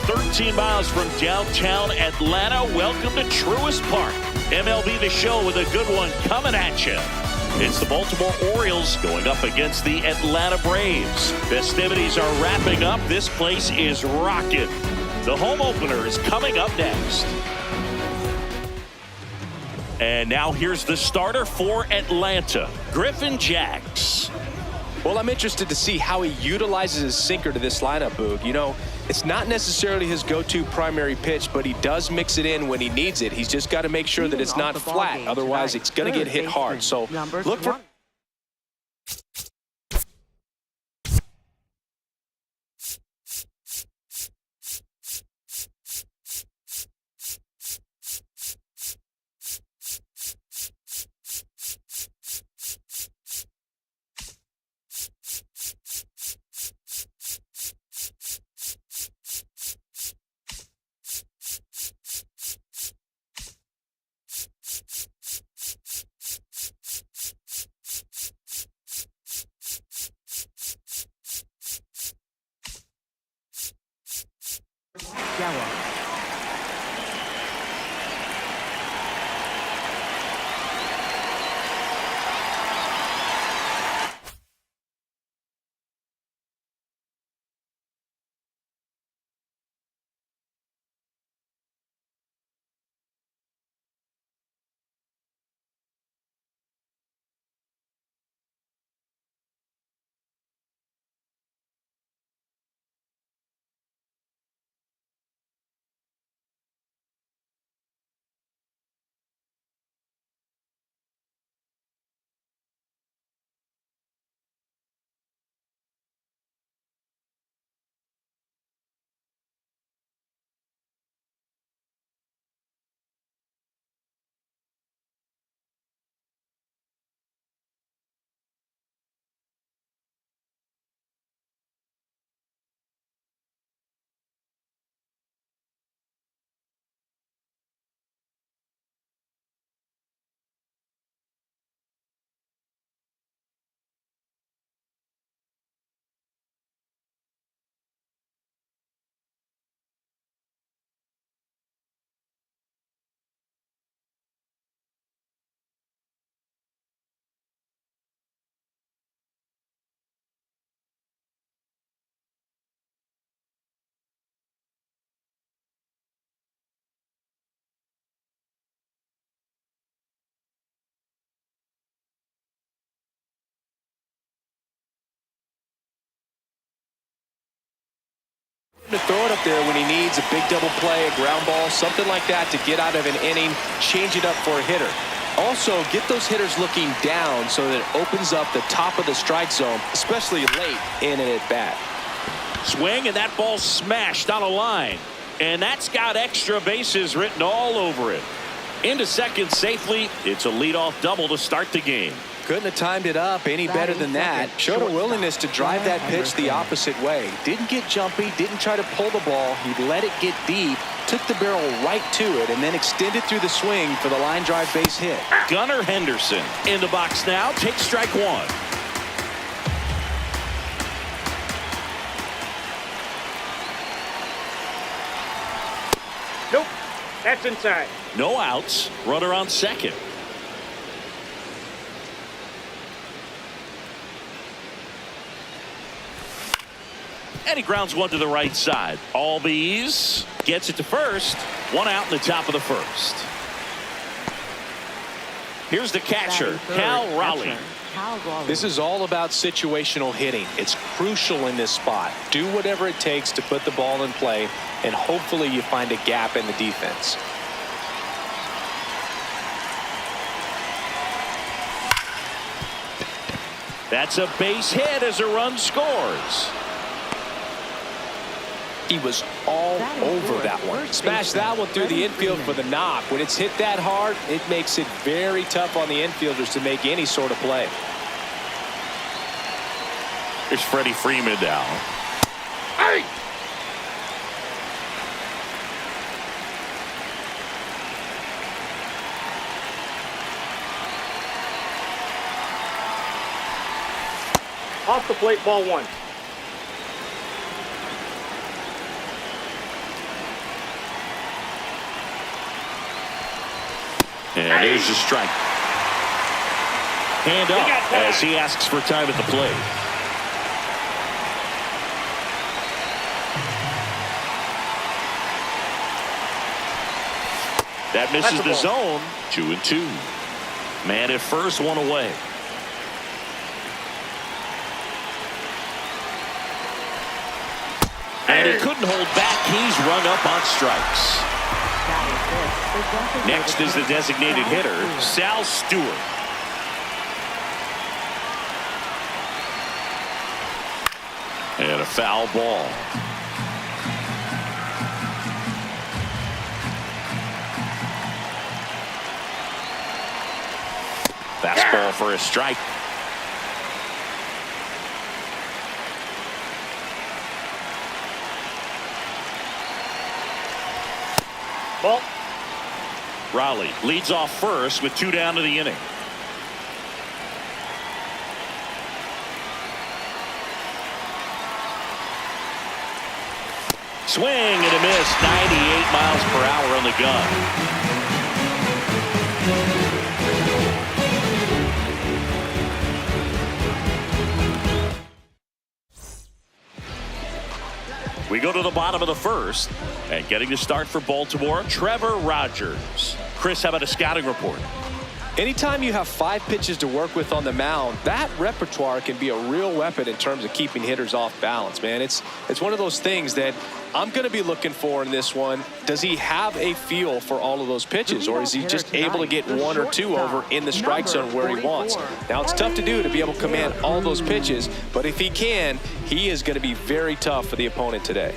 13 miles from downtown Atlanta. Welcome to Truist Park. MLB The Show with a good one coming at you. It's the Baltimore Orioles going up against the Atlanta Braves. Festivities are wrapping up. This place is rocking. The home opener is coming up next. And now here's the starter for Atlanta, Griffin Jax. Well, I'm interested to see how he utilizes his sinker to this lineup, Boog. You know, it's not necessarily his go-to primary pitch, but he does mix it in when he needs it. He's just got to make sure that it's not flat. Otherwise, it's going to get hit hard. So look for... Yellow. To throw it up there when he needs a big double play, a ground ball, something like that to get out of an inning, change it up for a hitter. Also, get those hitters looking down so that it opens up the top of the strike zone, especially late in an at-bat. Swing, and that ball smashed on a line. And that's got extra bases written all over it. Into second safely. It's a leadoff double to start the game. Couldn't have timed it up any better than that. Showed a willingness to drive that pitch the opposite way. Didn't get jumpy, didn't try to pull the ball. He let it get deep, took the barrel right to it, and then extended through the swing for the line drive base hit. Gunnar Henderson in the box now. Takes strike one. Nope, that's inside. No outs. Runner on second. And he grounds one to the right side. Albies gets it to first. One out in the top of the first. Here's the catcher, Cal Raleigh. This is all about situational hitting. It's crucial in this spot. Do whatever it takes to put the ball in play, and hopefully you find a gap in the defense. That's a base hit as a run scores. He was all over that one. Smashed that one through the infield for the knock. When it's hit that hard, it makes it very tough on the infielders to make any sort of play. Here's Freddie Freeman down. Hey! Off the plate, ball one. And there's the strike. Hand up as he asks for time at the plate. That misses the zone. 2-2. Man at first, one away. And he couldn't hold back. He's rung up on strikes. Next is the designated hitter, Sal Stewart. And a foul ball. Fastball for a strike. Ball. Raleigh leads off first with 2 down to the inning. Swing and a miss. 98 miles per hour on the gun. We go to the bottom of the first, and getting to start for Baltimore, Trevor Rogers. Chris, how about a scouting report? Anytime you have 5 pitches to work with on the mound, that repertoire can be a real weapon in terms of keeping hitters off balance, man. It's one of those things that I'm going to be looking for in this one. Does he have a feel for all of those pitches, or is he just able to get 1 or 2 over in the strike zone where he wants? Now, it's tough to do to be able to command all those pitches, but if he can, he is going to be very tough for the opponent today.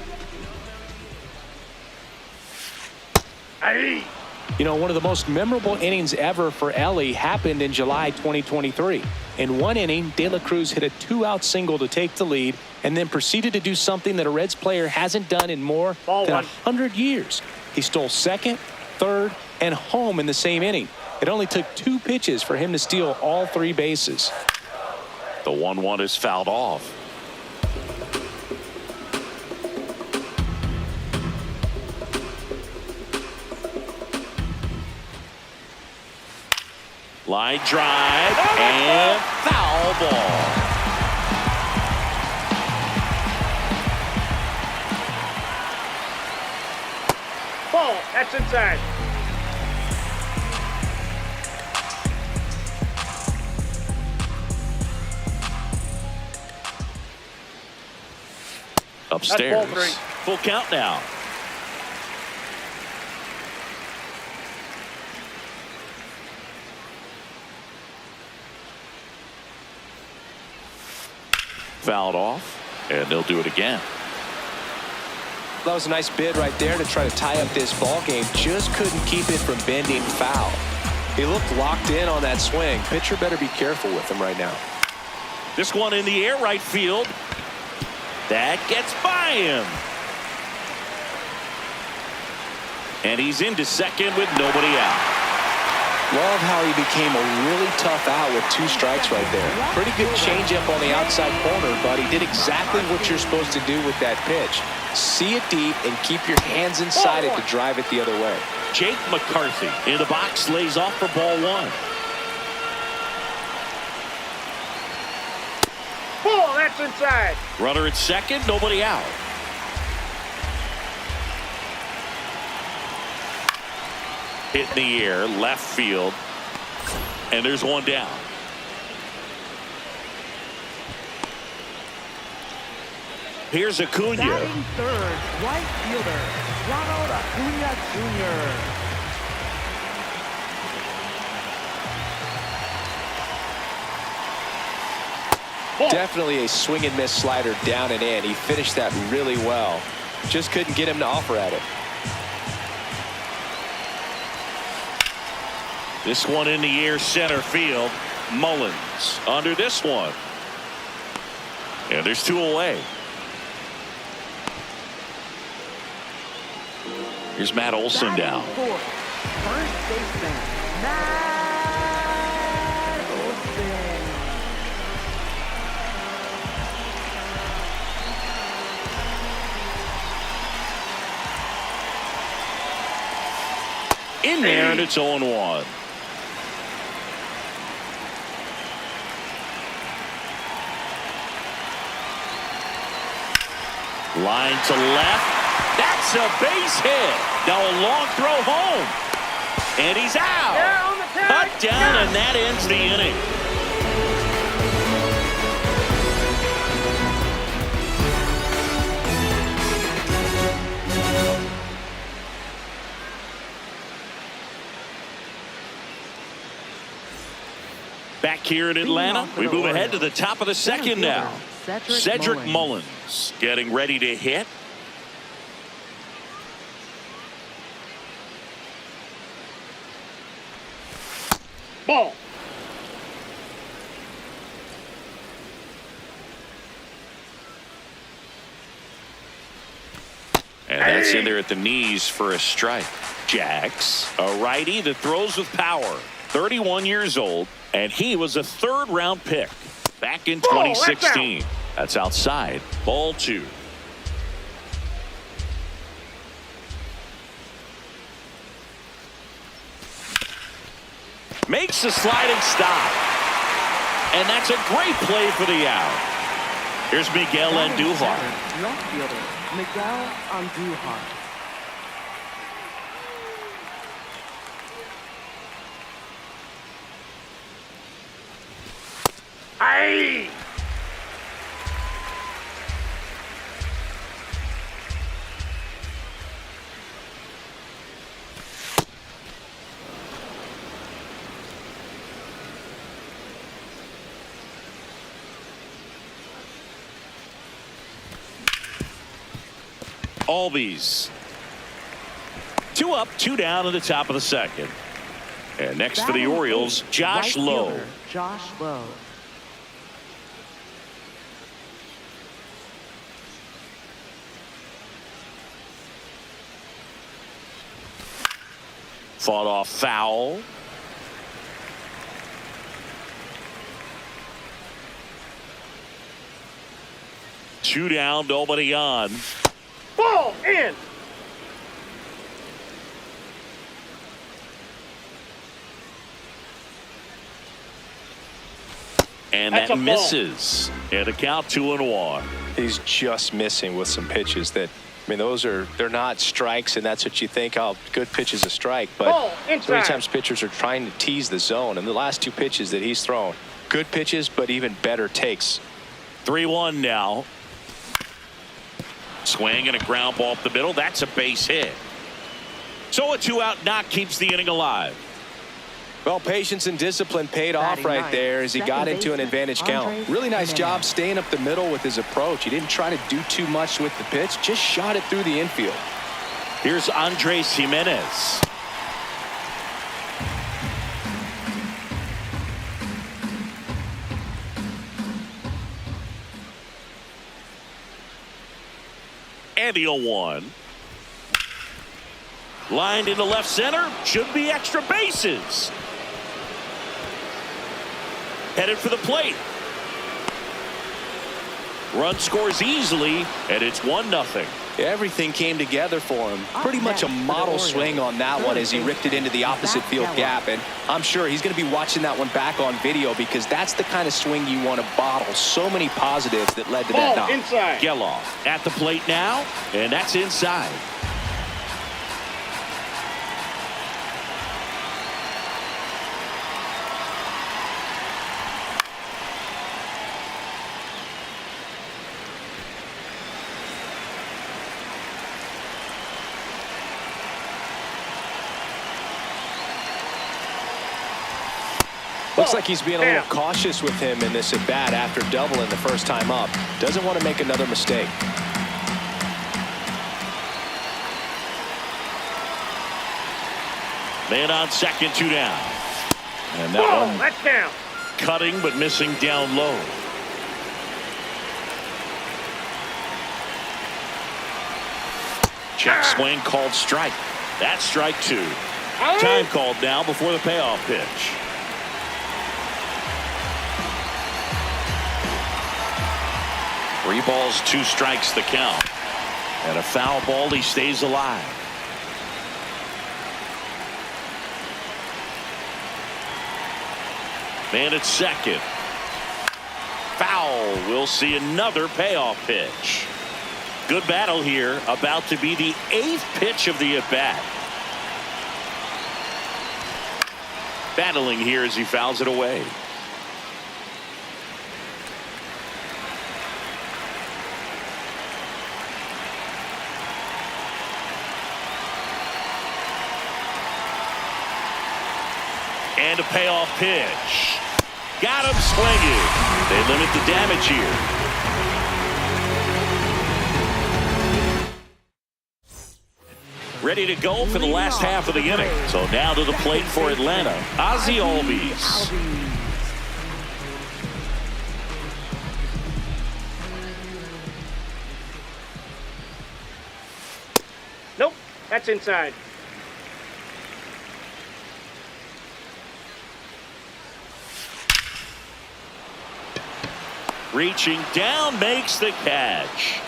You know, one of the most memorable innings ever for Ellie happened in July 2023. In one inning, De La Cruz hit a 2-out single to take the lead and then proceeded to do something that a Reds player hasn't done in more than 100 years. He stole second, third, and home in the same inning. It only took 2 pitches for him to steal all 3 bases. The 1-1 is fouled off. Line drive and foul ball. Ball. That's inside. Upstairs. That's ball 3. Full count now. Fouled off, and they'll do it again. That was a nice bid right there to try to tie up this ball game. Just couldn't keep it from bending foul. He looked locked in on that swing. Pitcher better be careful with him right now. This one in the air, right field. That gets by him. And he's into second with nobody out. Love how he became a really tough out with 2 strikes right there. Pretty good changeup on the outside corner, but he did exactly what you're supposed to do with that pitch. See it deep and keep your hands inside it to drive it the other way. Jake McCarthy in the box lays off for ball 1. Ball. That's inside. Runner at second, nobody out. Hit in the air, left field, and there's 1 down. Here's Acuna. Batting third, right fielder, Ronald Acuna Jr. Definitely a swing and miss slider down and in. He finished that really well. Just couldn't get him to offer at it. This one in the air, center field. Mullins under this one. And there's 2 away. Here's Matt Olson down. Fourth, first baseman, Matt Olson. In there, and it's 0-1. Line to left. That's a base hit. Now a long throw home. And he's out. Yeah, on the tag. Cut down, and that ends the inning. Back here in Atlanta, we move ahead to the top of the second now. Cedric Mullins getting ready to hit. Ball. And that's in there at the knees for a strike. Jax, a righty that throws with power. 31 years old, and he was a third-round pick back in 2016. That's outside. Ball 2. Makes a sliding stop. And that's a great play for the out. Here's Miguel Andujar. Left fielder, Miguel Andujar. Aye. Albies. 2 up, 2 down at the top of the second. And next for the Orioles, Josh Right Lowe. fielder, Josh Lowe. Fought off foul. Two down, nobody on. Ball in. And That's that a ball. misses. And a count 2-1. He's just missing with some pitches that, I mean, they're not strikes, and that's what you think, oh, good pitch is a strike. But Ball inside. many times pitchers are trying to tease the zone, and the last 2 pitches that he's thrown, good pitches, but even better takes. 3-1 now. Swing and a ground ball up the middle. That's a base hit. So a 2-out knock keeps the inning alive. Well, patience and discipline paid off right Batting there ninth, as he second got into an baseman, advantage count. Andres Really nice Jimenez. job staying up the middle with his approach. He didn't try to do too much with the pitch, just shot it through the infield. Here's Andres Jimenez. And the 0-1. Lined into left center. Should be extra bases. Headed for the plate. Run scores easily, and it's 1-0. Everything came together for him. Pretty much a model swing on that one as he ripped it into the opposite field gap. And I'm sure he's going to be watching that one back on video because that's the kind of swing you want to bottle. So many positives that led to that Ball knock. inside. Geloff at the plate now, and that's inside. Looks like he's being a little cautious with him in this at-bat after doubling the first time up. Doesn't want to make another mistake. Man on second, 2 down. And that Ball. one That's down. cutting but missing down low. Check swing called strike. That's strike 2. Time called now before the payoff pitch. Three balls, 2 strikes the count. And a foul ball, he stays alive. Man at second. Foul. We'll see another payoff pitch. Good battle here. About to be the 8th pitch of the at-bat. Battling here as he fouls it away. And a payoff pitch. Got him swinging. They limit the damage here. Ready to go for the last half of the inning. So now to the plate for Atlanta, Ozzie Albies. Nope, that's inside. Reaching down, makes the catch.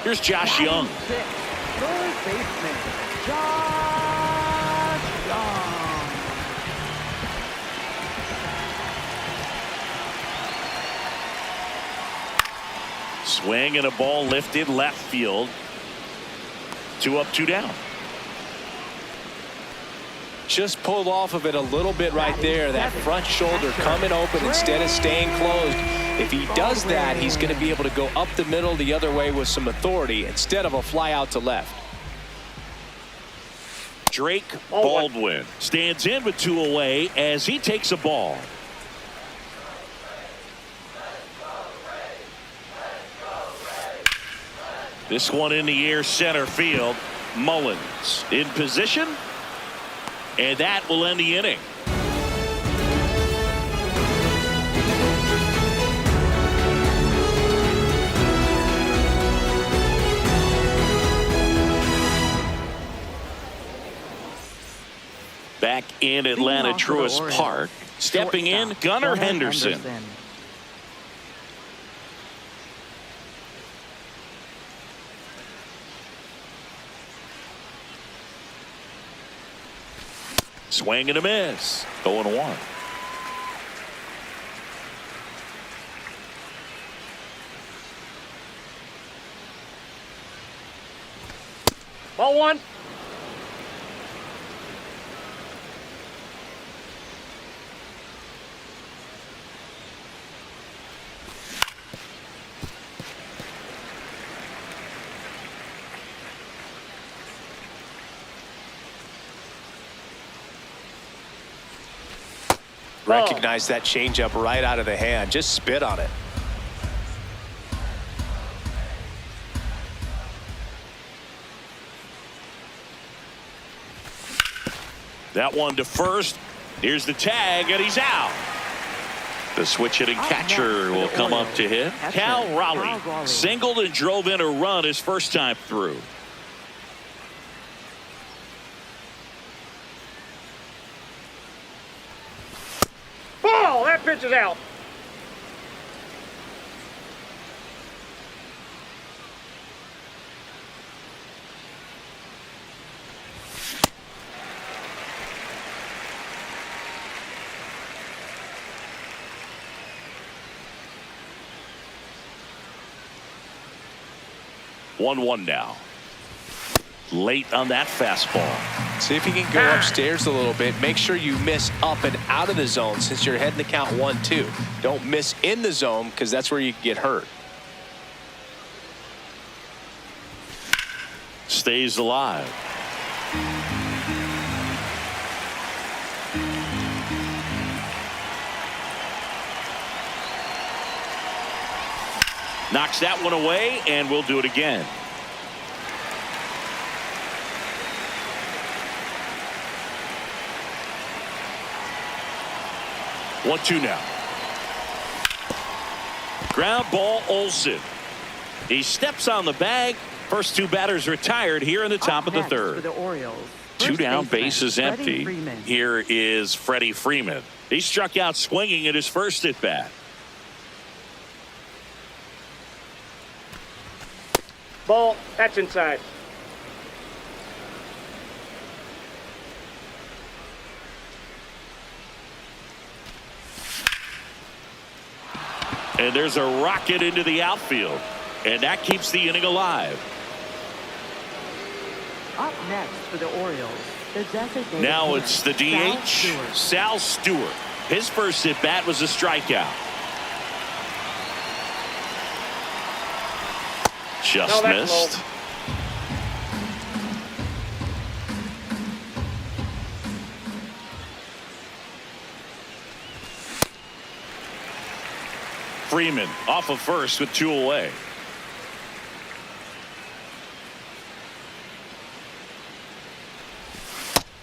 Here's Josh Young. Third baseman, Josh Young. Swing and a ball lifted left field. 2 up, 2 down. Just pulled off of it a little bit right there. That front shoulder coming open instead of staying closed. If he does that, he's going to be able to go up the middle the other way with some authority instead of a fly out to left. Drake Baldwin stands in with 2 away as he takes a ball. This one in the air, center field. Mullins in position, and that will end the inning. Back in Atlanta Truist Park, stepping in, Gunnar Henderson. Swing and a miss. 0-1. Ball 1. Recognize that changeup right out of the hand. Just spit on it. That one to first. Here's the tag, and he's out. The switch hitting catcher will come up to hit. Cal Raleigh singled and drove in a run his first time through. Ball, that pitch is out. One now. Late on that fastball. See if you can go upstairs a little bit. Make sure you miss up and out of the zone since you're heading to count 1-2. Don't miss in the zone because that's where you get hurt. Stays alive. Knocks that one away, and we'll do it again. One-two now. Ground ball, Olsen. He steps on the bag. First 2 batters retired here in the top of the third. For the Orioles, 2 down, base is empty. Freeman. Here is Freddie Freeman. He struck out swinging at his first at bat. Ball, that's inside. And there's a rocket into the outfield. And that keeps the inning alive. Up next for the Orioles, the designated Now hitter, it's the Sal DH, Stewart. Sal Stewart. His first at bat was a strikeout. Just No, that's missed. low. Freeman off of first with 2 away.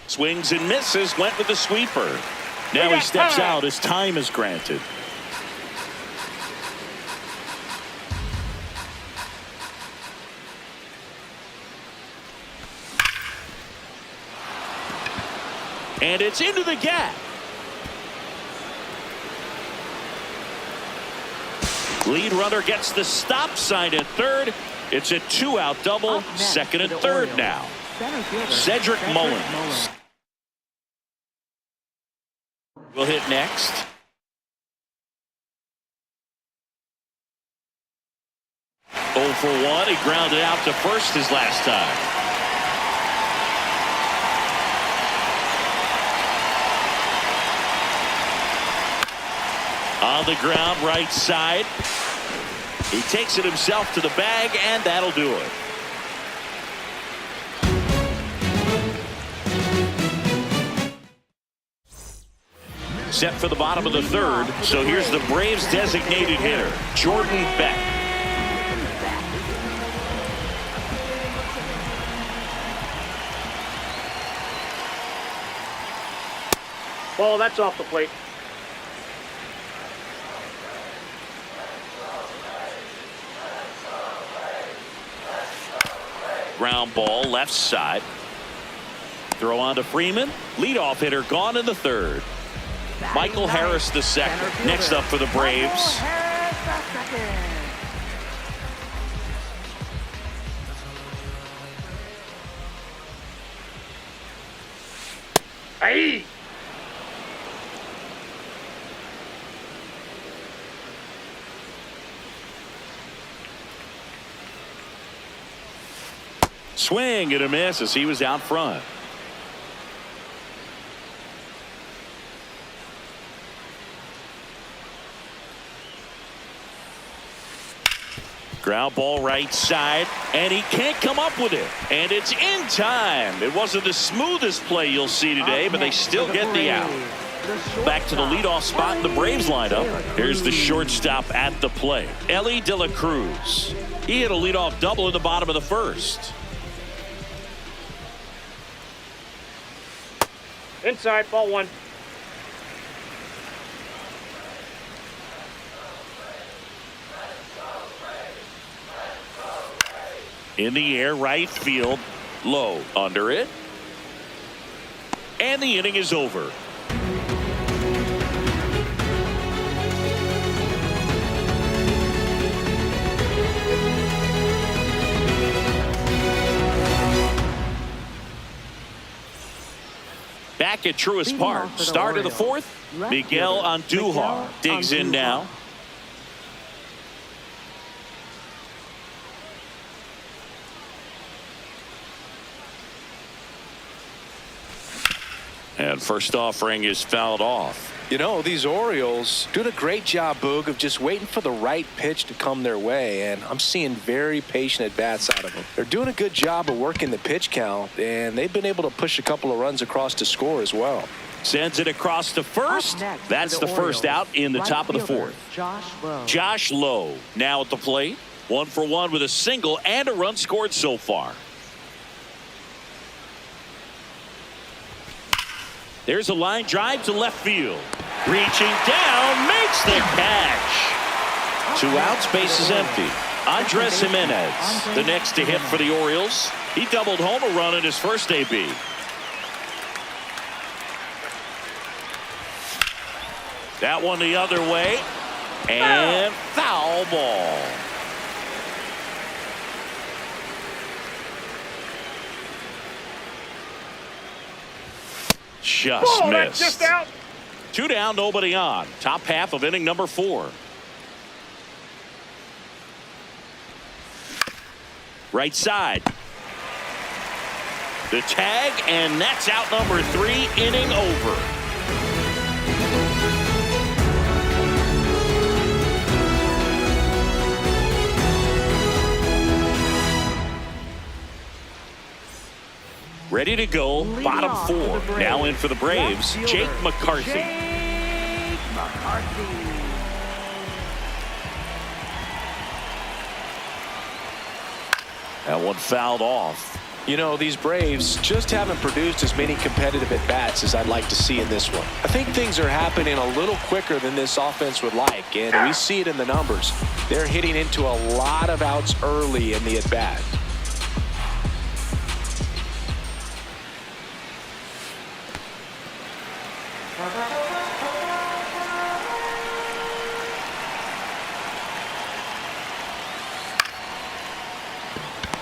Swings and misses, went with the sweeper. Now he steps out as time is granted. And it's into the gap. Lead runner gets the stop sign at third. It's a 2-out double, Up next second for and the third Orioles, now. center fielder, Cedric Mullins will hit next. Oh for 1. He grounded out to first his last time. On the ground, right side. He takes it himself to the bag, and that'll do it. Set for the bottom of the third. So here's the Braves designated hitter, Jordan Beck. Ball, that's off the plate. Ground ball left side. Throw on to Freeman. Leadoff hitter gone in the third. Michael Harris the second. Next up for the Braves. Hey! Swing and a miss as he was out front. Ground ball right side, and he can't come up with it. And it's in time. It wasn't the smoothest play you'll see today, but they still get the out. Back to the leadoff spot in the Braves lineup. Here's the shortstop at the plate, Ellie De La Cruz. He hit a leadoff double in the bottom of the first. Inside, ball 1. In the air, right field, low, under it. And the inning is over. Back at Truist Park, start of the fourth. Miguel Andujar digs in now. And first offering is fouled off. You know, these Orioles doing a great job, Boog, of just waiting for the right pitch to come their way, and I'm seeing very patient at-bats out of them. They're doing a good job of working the pitch count, and they've been able to push a couple of runs across to score as well. Sends it across to first. That's the first out in the top of the fourth. Josh Lowe now at the plate. 1 for 1 with a single and a run scored so far. There's a line drive to left field. Reaching down, makes the catch. 2 outs, base is empty. Andres Jimenez, the next to hit for the Orioles. He doubled home a run in his first AB. That one the other way. And foul ball. Just Ball, missed. that's just out. 2 down, nobody on. Top half of inning number 4. Right side. The tag, and that's out number 3, inning over. Ready to go, bottom 4. Now in for the Braves, Jake McCarthy. Jake McCarthy. That one fouled off. You know, these Braves just haven't produced as many competitive at-bats as I'd like to see in this one. I think things are happening a little quicker than this offense would like, and we see it in the numbers. They're hitting into a lot of outs early in the at-bat.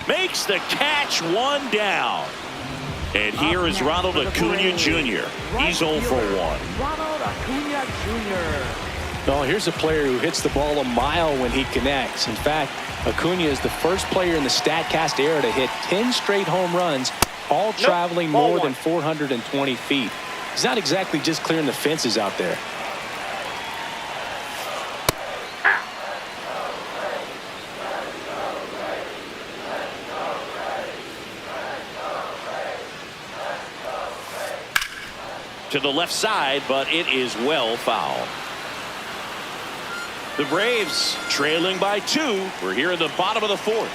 Makes the catch, 1 down. And here is Ronald Acuna Jr. He's 0 for 1. Ronald Acuna Jr. No, here's a player who hits the ball a mile when he connects. In fact, Acuna is the first player in the StatCast era to hit 10 straight home runs, all traveling more than 420 feet. He's not exactly just clearing the fences out there. To the left side, but it is well foul. The Braves trailing by 2. We're here in the bottom of the 4th.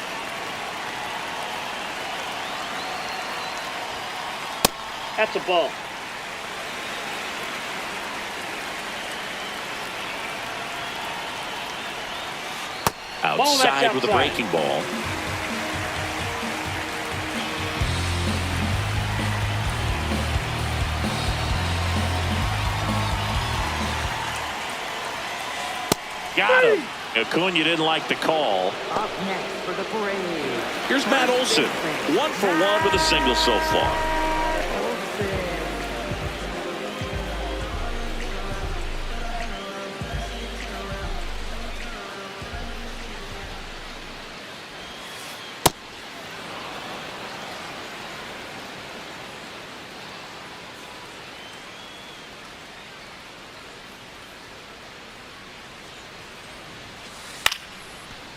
That's a ball. Outside with a breaking ball. Got him. Acuna didn't like the call. Up next for the Braves. Here's Matt Olson. 1 for 1 with a single so far.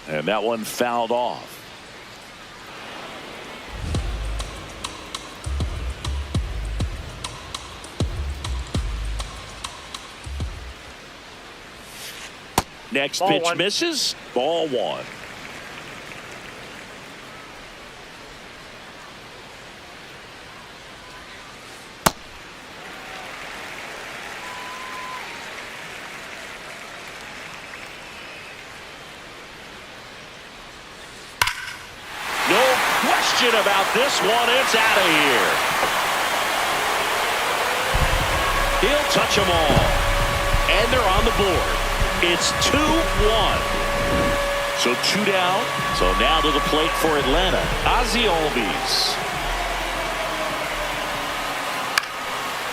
And that one fouled off. Next Ball pitch 1. misses. Ball 1. About this one, it's out of here. He'll touch them all, and they're on the board. It's 2-1. So 2 down. So now to the plate for Atlanta, Ozzie Albies.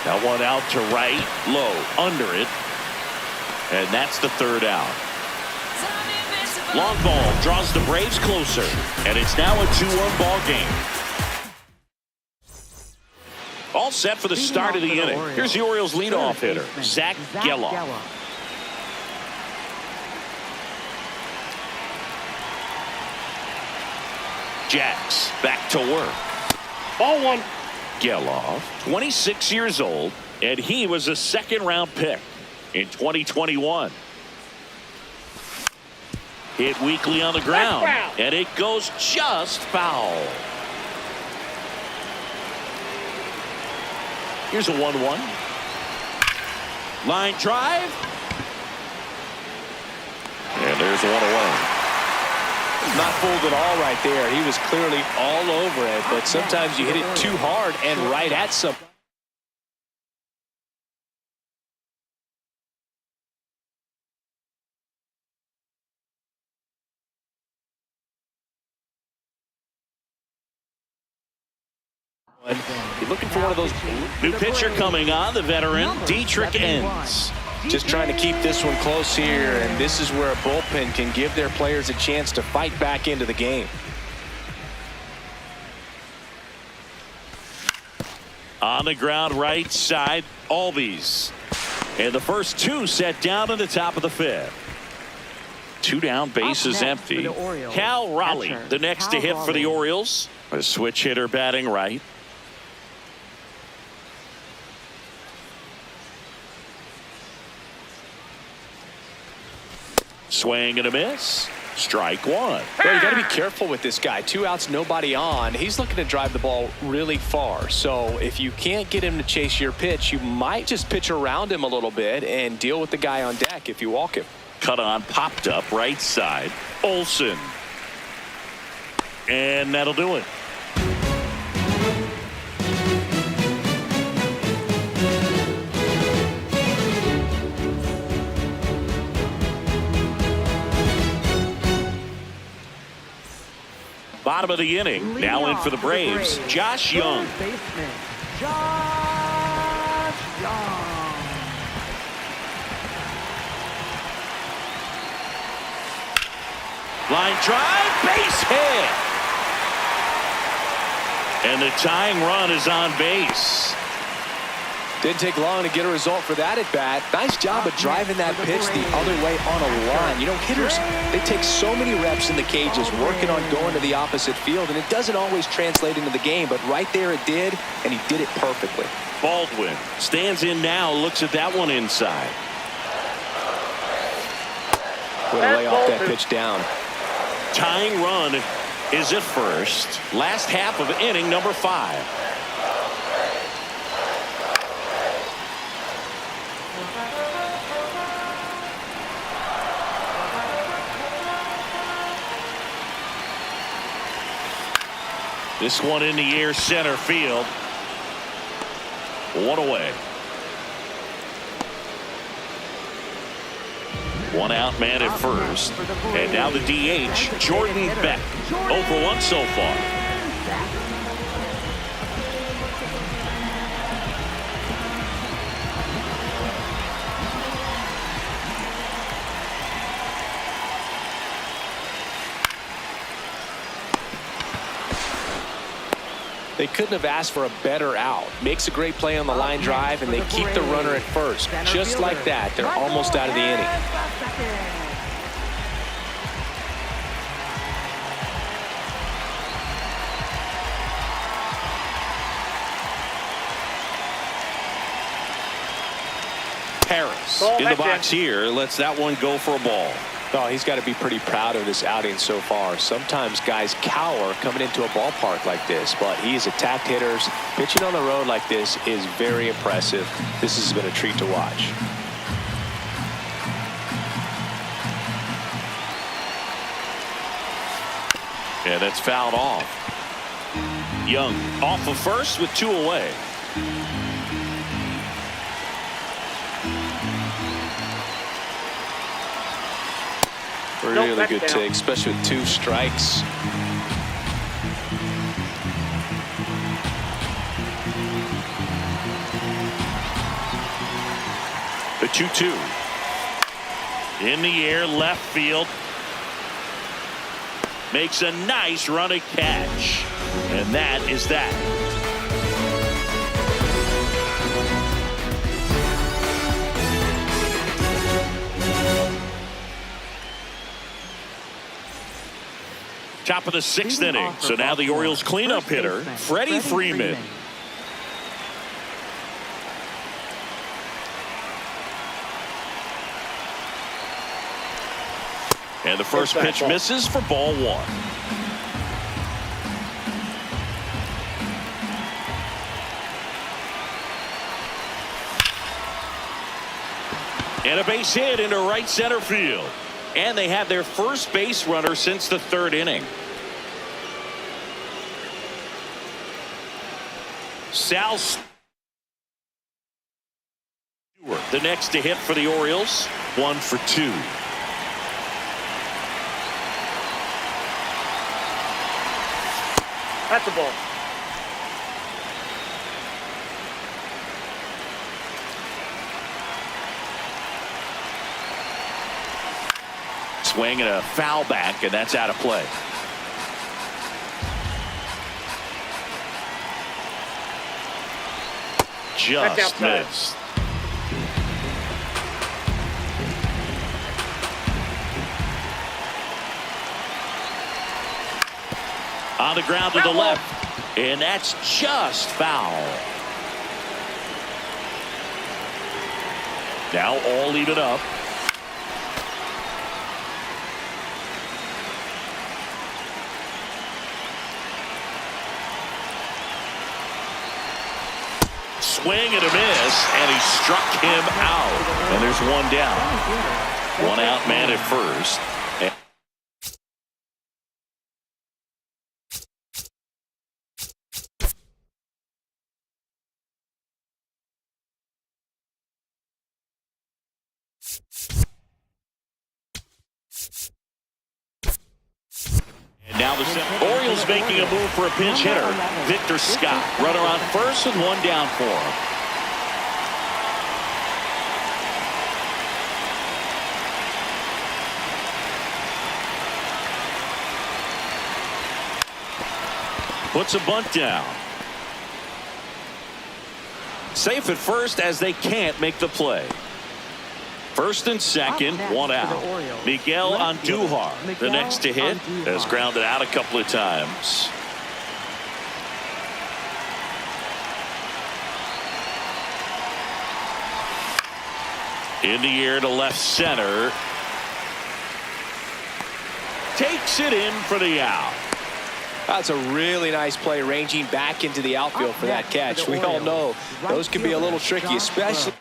Now one out to right, low, under it, and that's the 3rd out. Long ball draws the Braves closer, and it's now a 2-1 ball game. All set for the start of the inning. Here's the Orioles' leadoff hitter, Zach Geloff. Jacks back to work. Ball 1. Geloff, 26 years old, and he was a 2nd-round pick in 2021. Hit weakly on the ground, and it goes just foul. Here's a 1-1. Line drive. And there's 1 away. Not fooled at all right there. He was clearly all over it, but sometimes you hit it too hard and right at something. You're looking for one of those. New pitcher coming on, the veteran, Dietrich Enns. Just trying to keep this one close here, and this is where a bullpen can give their players a chance to fight back into the game. On the ground right side, Albies. And the first two set down in the top of the fifth. Two down, bases empty. Cal Raleigh, the next to hit for the Orioles. A switch hitter batting right. Swing and a miss. Strike one. Well, you got to be careful with this guy. 2 outs, nobody on. He's looking to drive the ball really far. So if you can't get him to chase your pitch, you might just pitch around him a little bit and deal with the guy on deck if you walk him. Cut on, popped up right side. Olsen. And that'll do it. Bottom of the inning. Now in for the Braves, Josh Young. Josh Young. Line drive, base hit. And the tying run is on base. Didn't take long to get a result for that at bat. Nice job of driving that pitch the other way on a line. You know, hitters, they take so many reps in the cages working on going to the opposite field, and it doesn't always translate into the game, but right there it did, and he did it perfectly. Baldwin stands in now, looks at that one inside. Way to lay off that pitch down. Tying run is at first. Last half of inning number 5. This one in the air, center field. One away. One out man at first. And now the DH, Jordan Beck. 0 for 1 so far. They couldn't have asked for a better out. Makes a great play on the line drive, and they keep the runner at first. Just like that, they're almost out of the inning. Harris in the box here, lets that one go for a ball. Oh, he's got to be pretty proud of this outing so far. Sometimes guys cower coming into a ballpark like this, but he's attacked hitters. Pitching on the road like this is very impressive. This has been a treat to watch. Yeah, that's fouled off. Young off of first with 2 away. Really good take, especially with 2 strikes. The 2-2. In the air, left field. Makes a nice running catch. And that is that. Top of the 6th inning. So now the Orioles cleanup hitter, Freddie Freeman. And the first pitch misses for ball 1. And a base hit into right center field. And they have their first base runner since the 3rd inning. Sal Stewart, the next to hit for the Orioles. 1 for 2. That's a ball. Swing and a foul back, and that's out of play. just outside. missed. On the ground to the left, and that's just foul. Now all even up. Swing and a miss, and he struck him out. And there's one down. One out man at first. And now the Orioles making a move for a pinch hitter. Victor Scott. Runner on first and one down for him. Puts a bunt down. Safe at first as they can't make the play. First and second, one out. Miguel Andujar, the next to hit, has grounded out a couple of times. In the air to left center. Takes it in for the out. That's a really nice play, ranging back into the outfield for that catch. We all know those can be a little tricky, especially.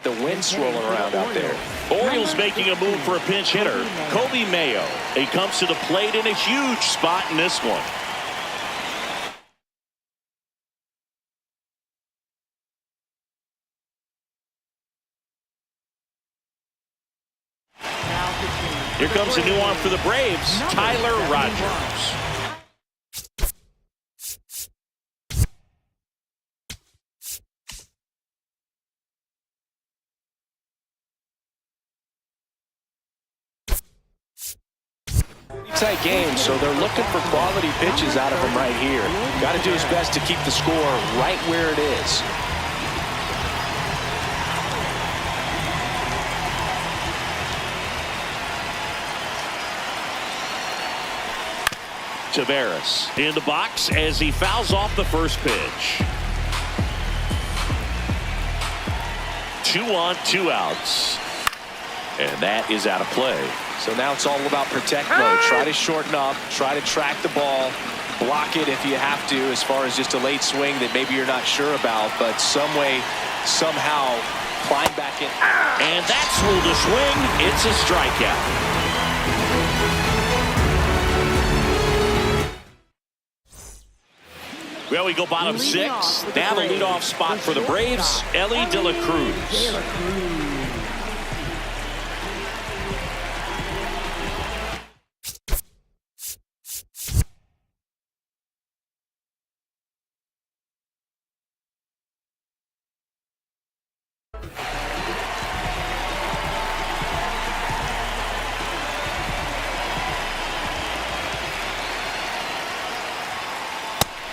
The wind swirling around out there. Orioles making a move for a pinch hitter. Kobe Mayo. He comes to the plate in a huge spot in this one. Here comes a new arm for the Braves, Tyler Rogers. Tight game, so they're looking for quality pitches out of him right here. Got to do his best to keep the score right where it is. Taveras in the box as he fouls off the first pitch. 2 on, 2 outs. And that is out of play. So now it's all about protect mode. Try to shorten up, try to track the ball, block it if you have to, as far as just a late swing that maybe you're not sure about, but some way, somehow climb back in. And that's ruled a swing. It's a strikeout. Well, we go bottom 6. Now the leadoff spot for the Braves, Ellie De La Cruz.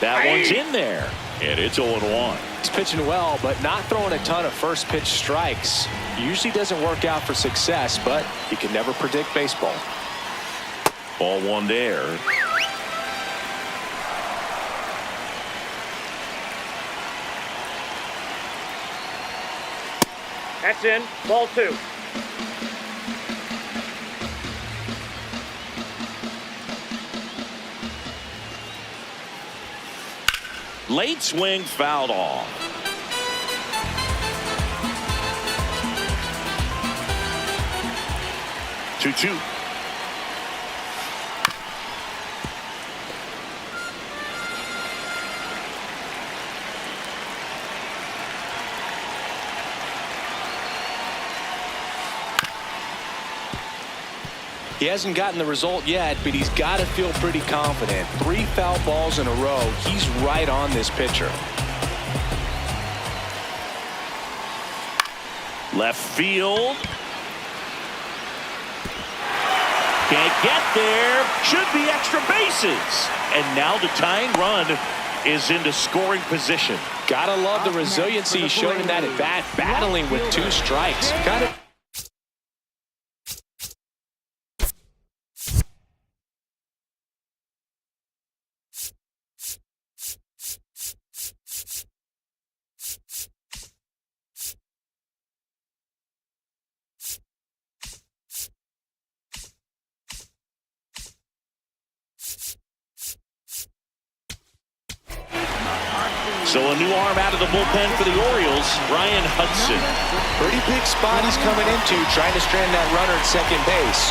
That one's in there, and it's 0-1. He's pitching well, but not throwing a ton of first pitch strikes. Usually doesn't work out for success, but you can never predict baseball. Ball one there. That's in. Ball 2. Late swing fouled off. 2-2. He hasn't gotten the result yet, but he's got to feel pretty confident. 3 foul balls in a row. He's right on this pitcher. Left field. Can't get there. Should be extra bases. And now the tying run is into scoring position. Gotta love the resiliency shown in that at bat, battling with 2 strikes. Kind of. So a new arm out of the bullpen for the Orioles, Ryan Hudson. Pretty big spot he's coming into, trying to strand that runner at second base.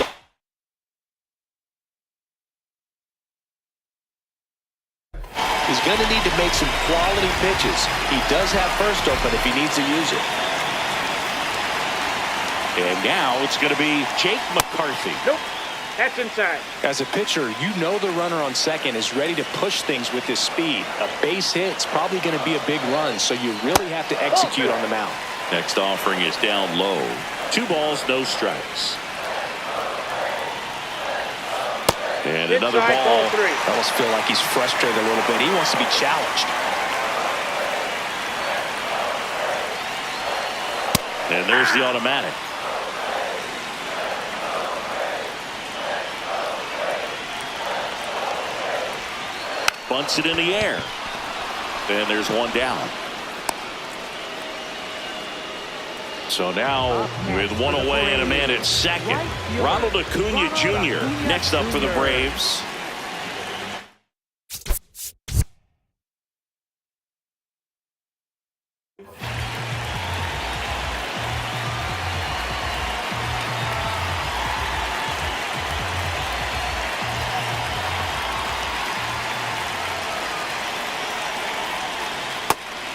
He's going to need to make some quality pitches. He does have first open if he needs to use it. And now it's going to be Jake McCarthy. Nope. That's inside. As a pitcher, you know the runner on second is ready to push things with his speed. A base hit's probably going to be a big run, so you really have to execute on the mound. Next offering is down low. 2 balls, no strikes. And another Inside, ball. ball 3. I almost feel like he's frustrated a little bit. He wants to be challenged. And there's the automatic. Bunts it in the air. And there's 1 down. So now with 1 away and a man at second, Ronald Acuna Jr. next up for the Braves.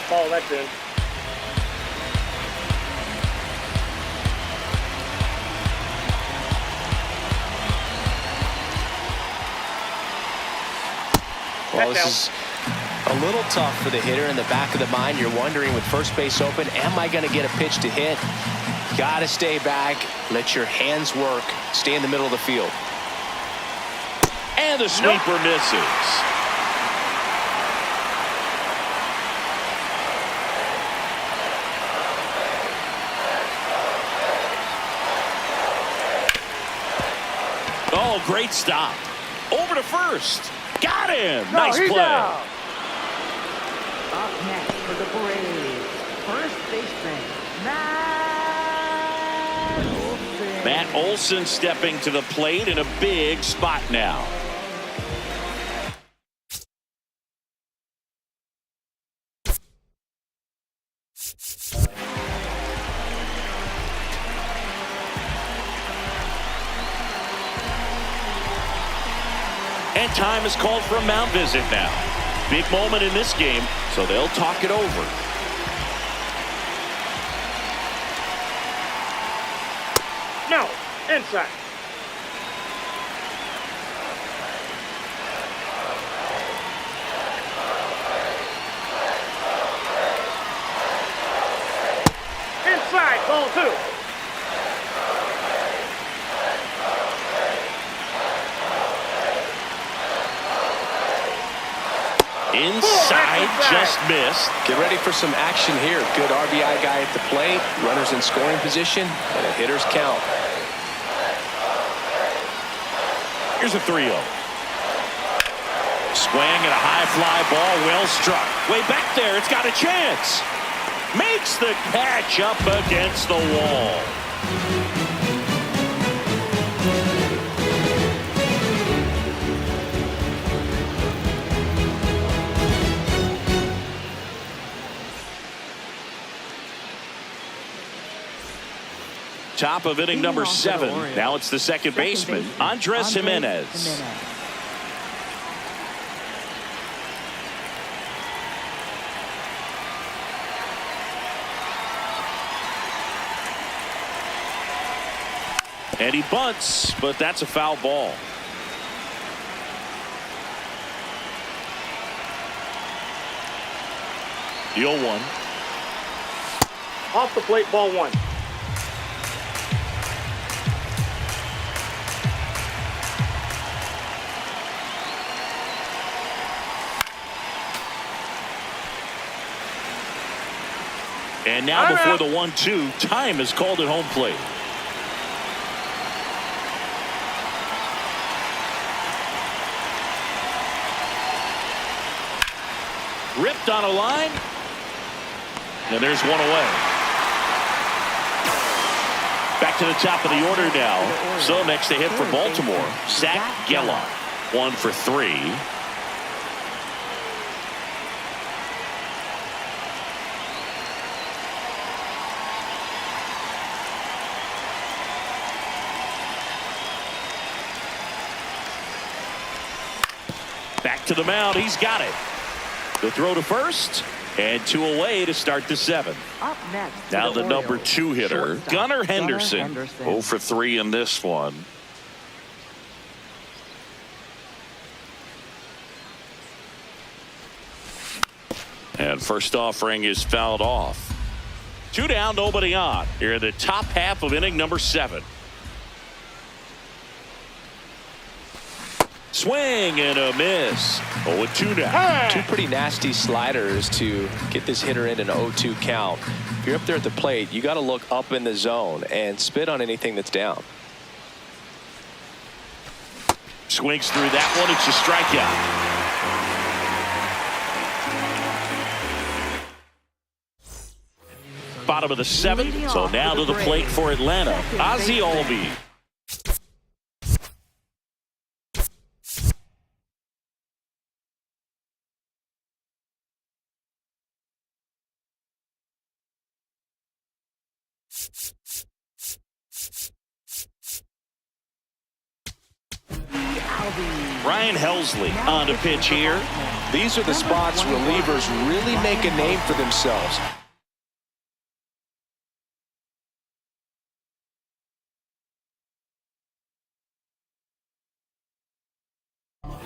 Ball, that's in. Well, this is a little tough for the hitter. In the back of the mind, you're wondering with first base open, am I going to get a pitch to hit? Got to stay back. Let your hands work. Stay in the middle of the field. And the sweeper misses. Oh, great stop. Over to first. Got him. Nice play. Up next for the Braves, first baseman, Matt Olson stepping to the plate in a big spot now. And time is called for a mound visit now. Big moment in this game, so they'll talk it over. No. Inside. Inside. Ball 2. Inside, just missed. Get ready for some action here. Good RBI guy at the plate. Runners in scoring position. And a hitter's count. Here's a 3-0. Swing and a high fly ball, well struck. Way back there, it's got a chance. Makes the catch up against the wall. Top of inning number 7. Now it's the second baseman, Andres Jimenez. And he bunts, but that's a foul ball. The 0-1. Off the plate, ball 1. And now before the 1-2, time is called at home plate. Ripped on a line. And there's one away. Back to the top of the order now. So next to hit for Baltimore, Zach Geller. 1 for 3. Back to the mound. He's got it. The throw to first, and 2 away to start the 7th. Up next, Now the number Orioles, 2 hitter, shortstop, Gunnar Henderson. 0 for 3 in this one. And first offering is fouled off. 2 down, nobody on. Here in the top half of inning number 7. Swing and a miss. 0-2 now. 2 pretty nasty sliders to get this hitter in an 0-2 count. If you're up there at the plate, you got to look up in the zone and spit on anything that's down. Swings through that one. It's a strikeout. Bottom of the 7th. So now to the plate for Atlanta, Ozzie Albies. Ryan Helsley on to pitch here. These are the spots relievers really make a name for themselves.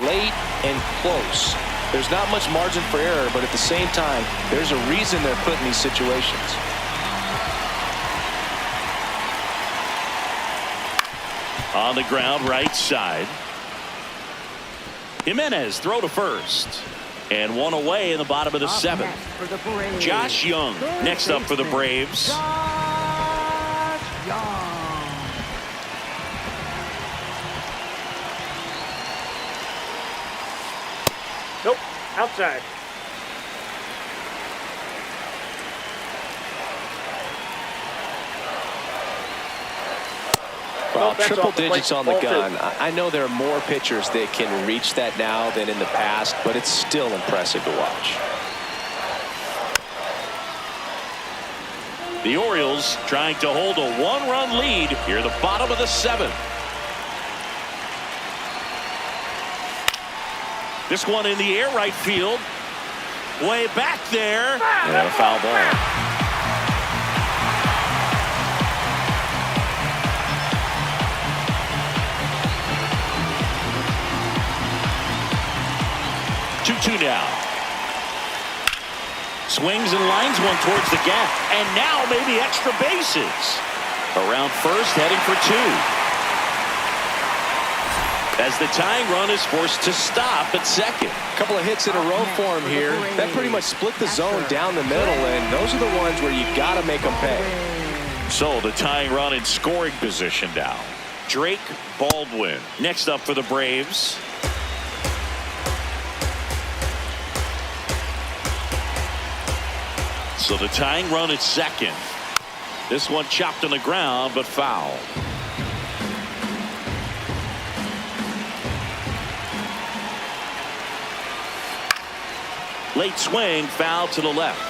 Late and close. There's not much margin for error, but at the same time, there's a reason they're put in these situations. On the ground, right side. Jimenez throw to first. And 1 away in the bottom of the 7th. Josh Young next up for the Braves. Nope, outside. Well, that's triple off the digits plate. on the Ball gun. 2. I know there are more pitchers that can reach that now than in the past, but it's still impressive to watch. The Orioles trying to hold a 1-run lead here at the bottom of the 7th. This one in the air, right field. Way back there. And a foul ball. Now swings and lines one towards the gap, and now maybe extra bases. Around first, heading for 2 as the tying run is forced to stop at second. A couple of hits in a row for him here. That pretty much split the zone down the middle, and those are the ones where you got to make them pay. So the tying run in scoring position now. Drake Baldwin. Next up for the Braves. So the tying run at second. This one chopped on the ground, but foul. Late swing, foul to the left.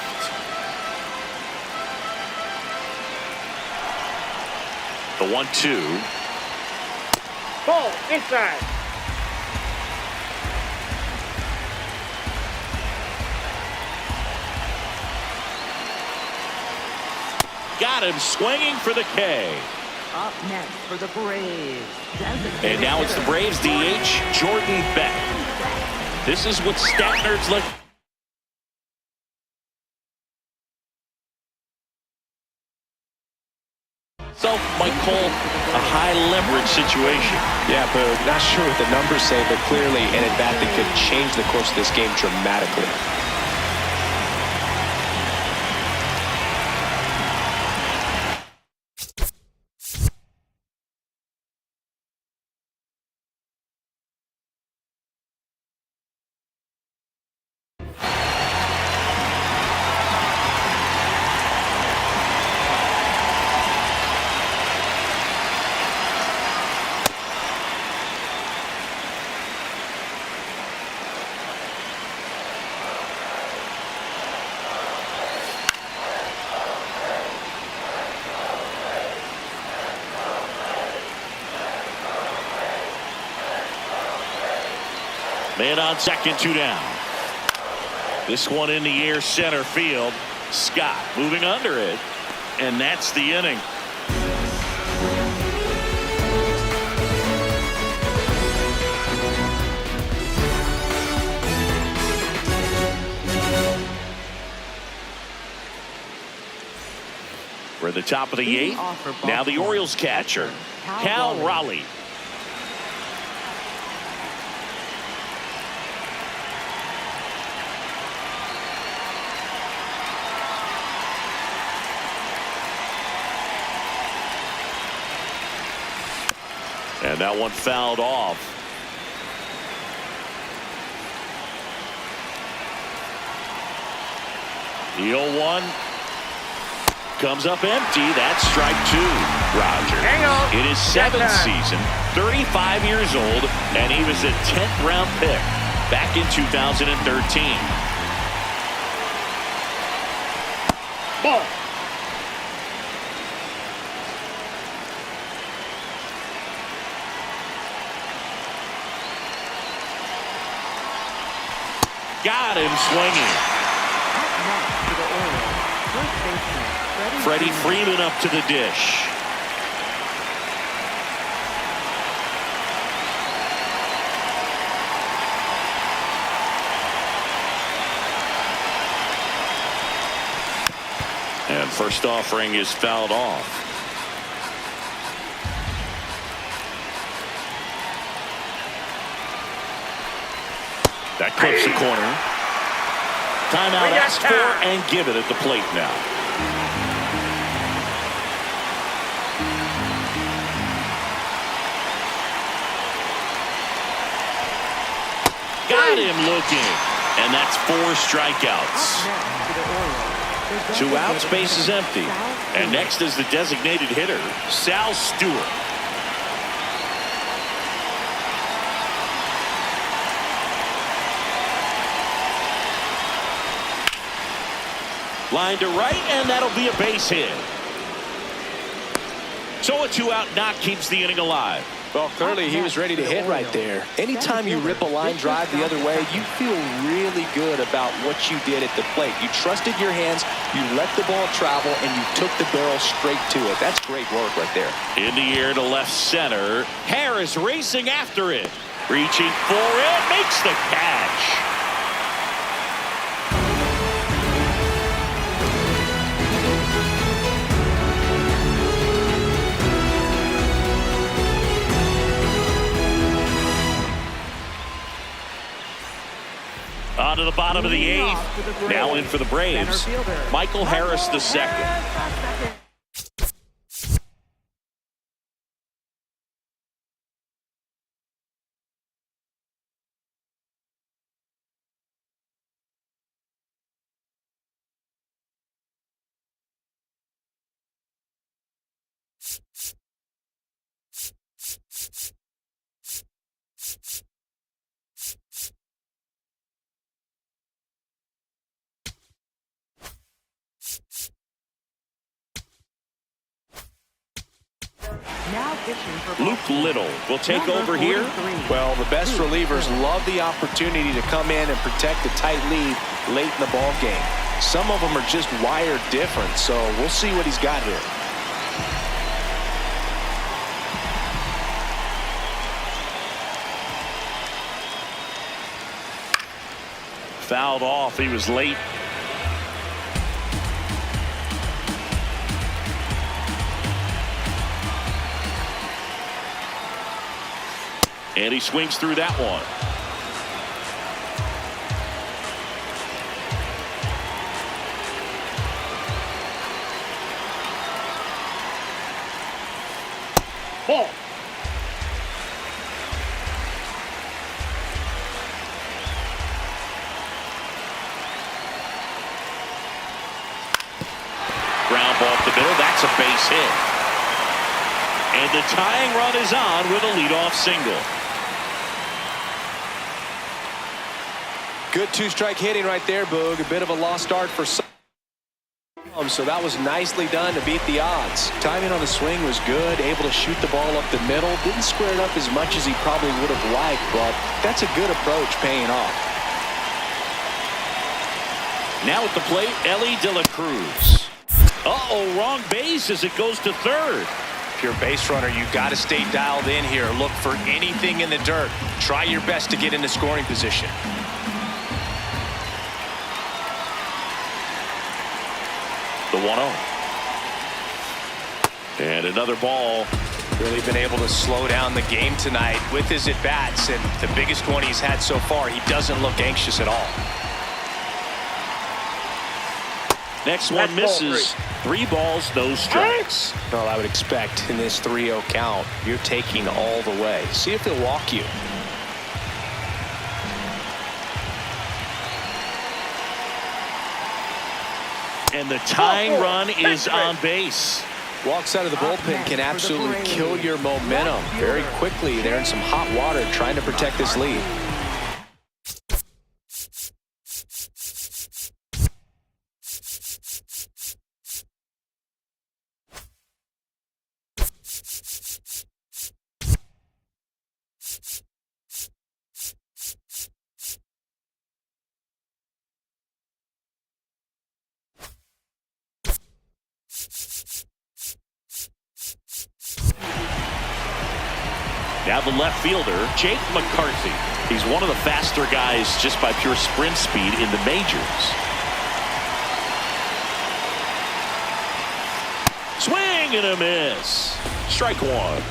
The 1-2. Ball inside. Got him swinging for the K. Up next for the Braves. And now it's the Braves DH, Jordan Beck. This is what stat nerds look. So might call a high leverage situation. Yeah, but not sure what the numbers say, but clearly an at-bat that could change the course of this game dramatically. Man on second, 2 down. This one in the air, center field. Scott moving under it, and that's the inning. We're at the top of the 8th. Now the Orioles catcher, Cal Raleigh. And that one fouled off. The 0-1 comes up empty. That's strike 2. Roger. Hang on. In his 7th season, 35 years old, and he was a 10th round pick back in 2013. Ball. Got him swinging. Freddie Freeman up to the dish. And first offering is fouled off. That clips the corner. Timeout asked for and give it at the plate now. Got him looking. And that's 4 strikeouts. 2 outs, base is empty. And next is the designated hitter, Sal Stewart. Line to right, and that'll be a base hit. So a 2-out knock keeps the inning alive. Well, clearly he was ready to hit right there. Anytime you rip a line drive the other way, you feel really good about what you did at the plate. You trusted your hands, you let the ball travel, and you took the barrel straight to it. That's great work right there. In the air to left center. Harris racing after it. Reaching for it, makes the catch. On to the bottom of the 8th. Now in for the Braves, Michael Harris II. pitching for Luke Baltimore. Little will take Number over here. 43. Well, the best relievers love the opportunity to come in and protect a tight lead late in the ball game. Some of them are just wired different, so we'll see what he's got here. Fouled off. He was late. And he swings through that one. Ball. Ground ball up the middle. That's a base hit. And the tying run is on with a leadoff single. Good two-strike hitting right there, Boog. A bit of a lost start for some. So that was nicely done to beat the odds. Timing on the swing was good, able to shoot the ball up the middle. Didn't square it up as much as he probably would have liked, but that's a good approach paying off. Now at the plate, Ellie De La Cruz. Uh-oh, wrong base as it goes to third. If you're a base runner, you got to stay dialed in here. Look for anything in the dirt. Try your best to get into scoring position. The 1-0. And another ball. Really been able to slow down the game tonight with his at-bats, and the biggest one he's had so far. He doesn't look anxious at all. Next one misses. 3 balls, no strikes. Well, I would expect in this 3-0 count, you're taking all the way. See if he'll walk you. And the tying run is on base. Walks out of the bullpen can absolutely kill your momentum very quickly. They're in some hot water trying to protect this lead. Now the left fielder, Jake McCarthy. He's one of the faster guys just by pure sprint speed in the majors. Swing and a miss. Strike one.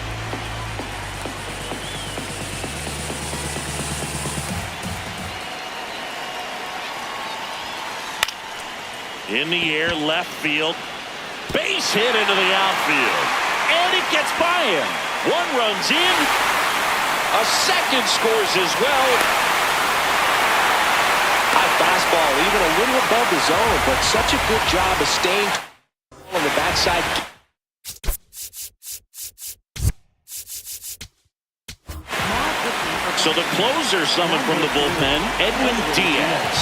In the air, left field. Base hit into the outfield. And it gets by him. 1 runs in. A second scores as well. High fastball, even a little above the zone, but such a good job of staying on the backside. So the closer summoned from the bullpen, Edwin Diaz.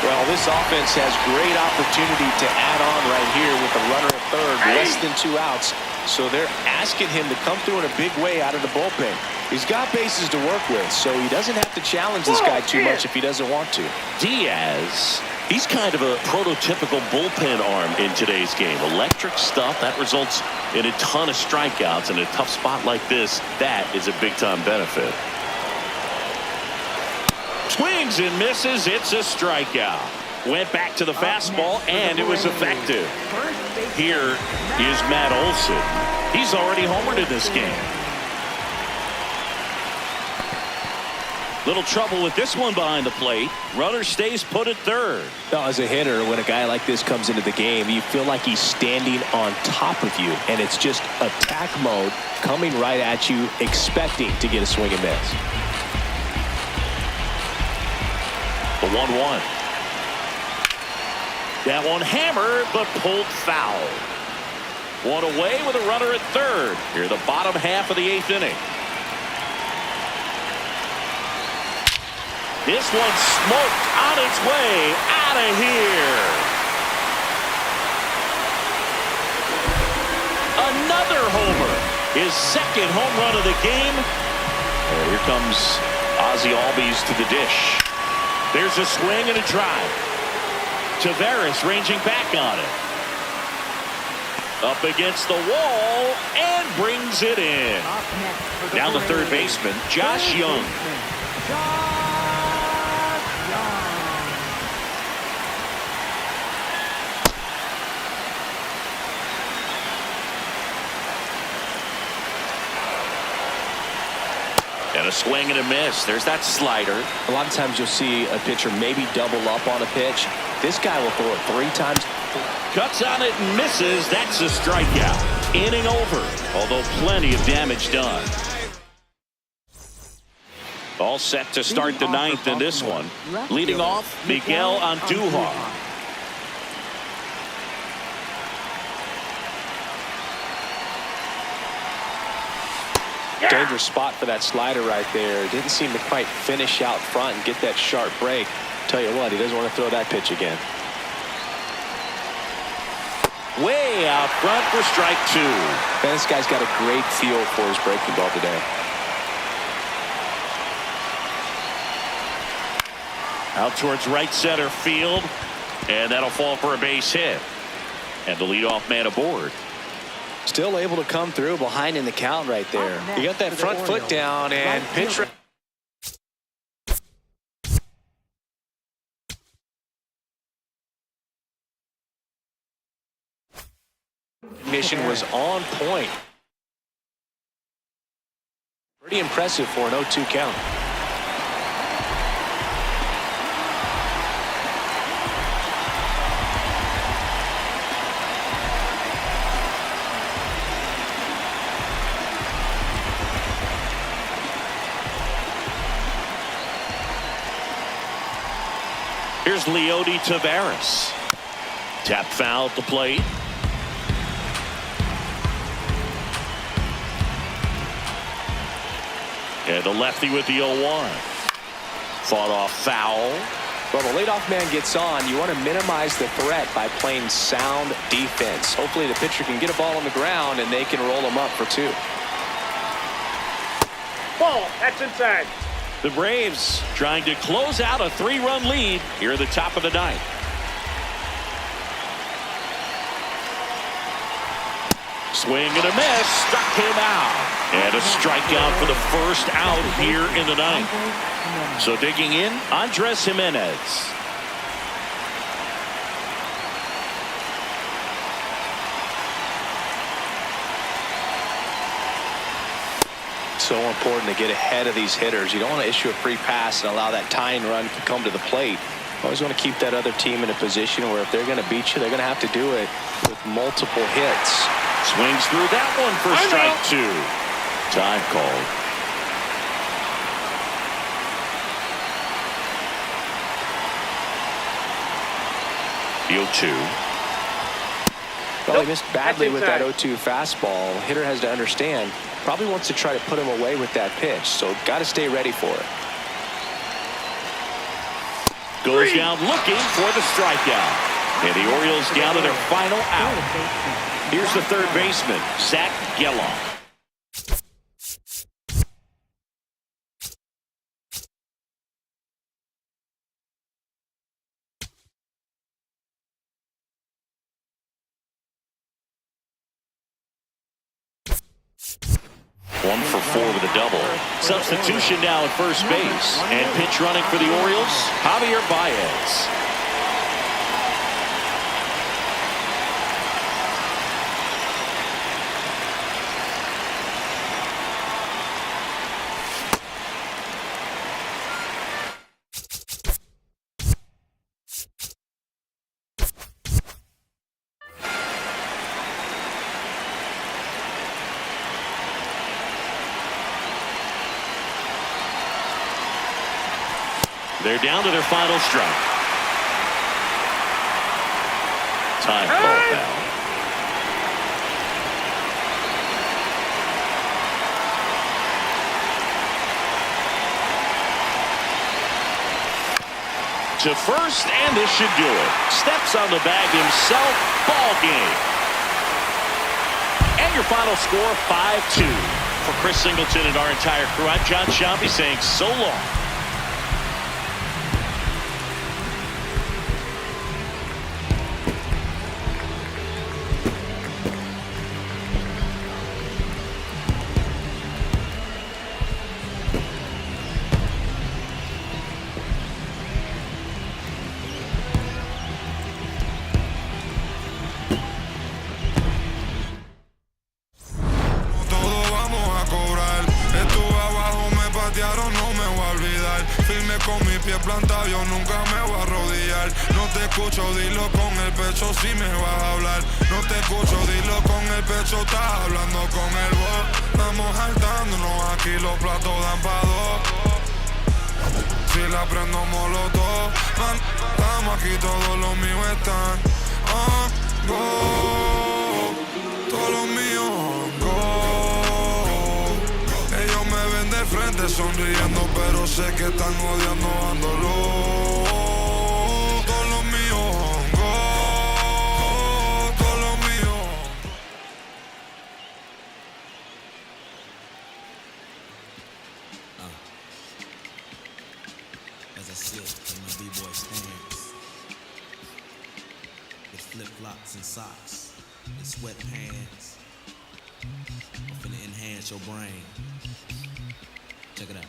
Well, this offense has great opportunity to add on right here with a runner at third, less than 2 outs. So they're asking him to come through in a big way out of the bullpen. He's got bases to work with, so he doesn't have to challenge this guy too much if he doesn't want to. Diaz, he's kind of a prototypical bullpen arm in today's game. Electric stuff that results in a ton of strikeouts in a tough spot like this. That is a big-time benefit. Swings and misses. It's a strikeout. Went back to the fastball, and it was effective. Here is Matt Olson. He's already homered in this game. Little trouble with this one behind the plate. Runner stays put at third. Now, as a hitter, when a guy like this comes into the game, you feel like he's standing on top of you, and it's just attack mode coming right at you, expecting to get a swing and miss. The 1-1. That one hammered, but pulled foul. One away with a runner at third. Here, the bottom half of the 8th inning. This one smoked on its way out of here. Another homer. his second home run of the game. And here comes Ozzie Albies to the dish. There's a swing and a drive. Taveras ranging back on it. Up against the wall and brings it in. Down the third baseman, Josh Young. And a swing and a miss. There's that slider. A lot of times you'll see a pitcher maybe double up on a pitch. This guy will throw it 3 times. Cuts on it and misses. That's a strikeout. Inning over, although plenty of damage done. All set to start the 9th in this one. Leading off, Miguel Andujar. Dangerous spot for that slider right there. Didn't seem to quite finish out front and get that sharp break. Tell you what, he doesn't want to throw that pitch again. Way out front for strike 2. Man, this guy's got a great feel for his breaking ball today. Out towards right center field, and that'll fall for a base hit. And the leadoff man aboard. Still able to come through behind in the count right there. You got that front foot down and pitch. Mission was on point. Pretty impressive for an 0-2 count. Here's Leody Taveras. Tap foul at the plate. And the lefty with the 0-1. Fought off foul. Well, the leadoff man gets on. You want to minimize the threat by playing sound defense. Hopefully the pitcher can get a ball on the ground and they can roll him up for 2. Ball. That's inside. The Braves trying to close out a 3-run lead here at the top of the 9th. Swing and a miss. Struck him out. And a strikeout for the first out here in the 9th. So digging in, Andres Jimenez. So important to get ahead of these hitters. You don't want to issue a free pass and allow that tying run to come to the plate. You always want to keep that other team in a position where if they're going to beat you, they're going to have to do it with multiple hits. Swings through that one for strike 2. Time called. The 0-2. Well, he missed badly with that 0-2 fastball. Hitter has to understand, probably wants to try to put him away with that pitch, so got to stay ready for it. Goes down looking for the strikeout. And the Orioles down to their final out. Here's the third baseman, Zach Geloff. One for 4 with a double. Substitution now at first base. And pitch running for the Orioles, Javier Baez. They're down to their final strike. Time call now. To first, and this should do it. Steps on the bag himself. Ball game. And your final score, 5-2. For Chris Singleton and our entire crew, I'm John Shampi saying so long. No me voy a olvidar, firme con mi pie plantado, yo nunca me voy a arrodillar. No te escucho, dilo con el pecho si me vas a hablar. No te escucho, dilo con el pecho, estás hablando con el voz. Estamos saltándonos aquí, los platos dan pa' dos. Si la prendo molotov, estamos aquí, todos los míos están on go. Todos los míos on go. Ellos me ven de frente sonriendo, pero sé que están odiando, ándolo. Todos los míos on go. Todos los míos. As I sit in my B-boy stance, with flip-flops and socks and sweatpants, I'm finna enhance your brain. Check it out.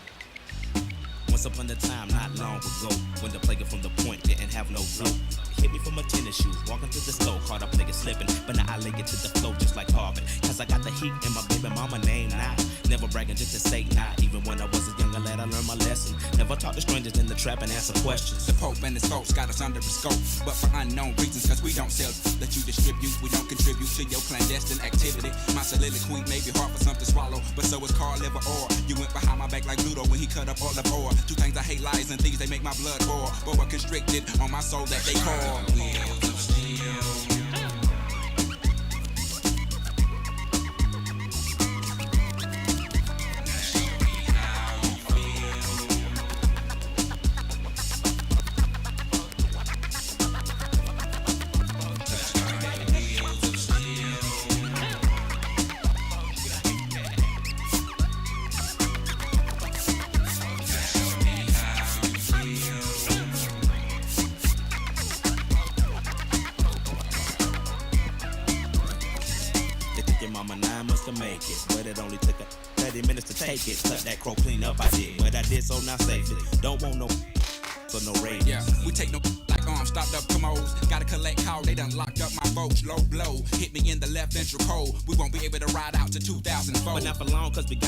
Once upon a time, not long ago, when the player from the point didn't have no flow. Hit me from my tennis shoes, walking through the store, caught up nigga slipping, but now I lay it to the flow just like Harvard. Cause I got the heat and my baby mama name now. Never bragging just to say nah. Even when I was a younger lad, I learned my lesson. Never talk to strangers in the trap and answer questions. The Pope and his folks got us under the scope, but for unknown reasons, cause we don't sell that you distribute. We don't contribute to your clandestine activity. My soliloquy may be hard for some to swallow, but so is Carl liver or you went behind my back like Ludo when he cut up all of ore. Two things I hate, lies and thieves, they make my blood boil. Boa constricted on my soul that they call wheels of steel. Mama 9 months to make it, but it only took 30 minutes to take it. Cut that crow clean up, I did, but I did so now safely. Don't want no so no rating. Yeah, we take no like stopped up commos. Gotta collect call, they done locked up my folks. Low blow, hit me in the left ventricle. We won't be able to ride out to 2004. But not for long, cause we got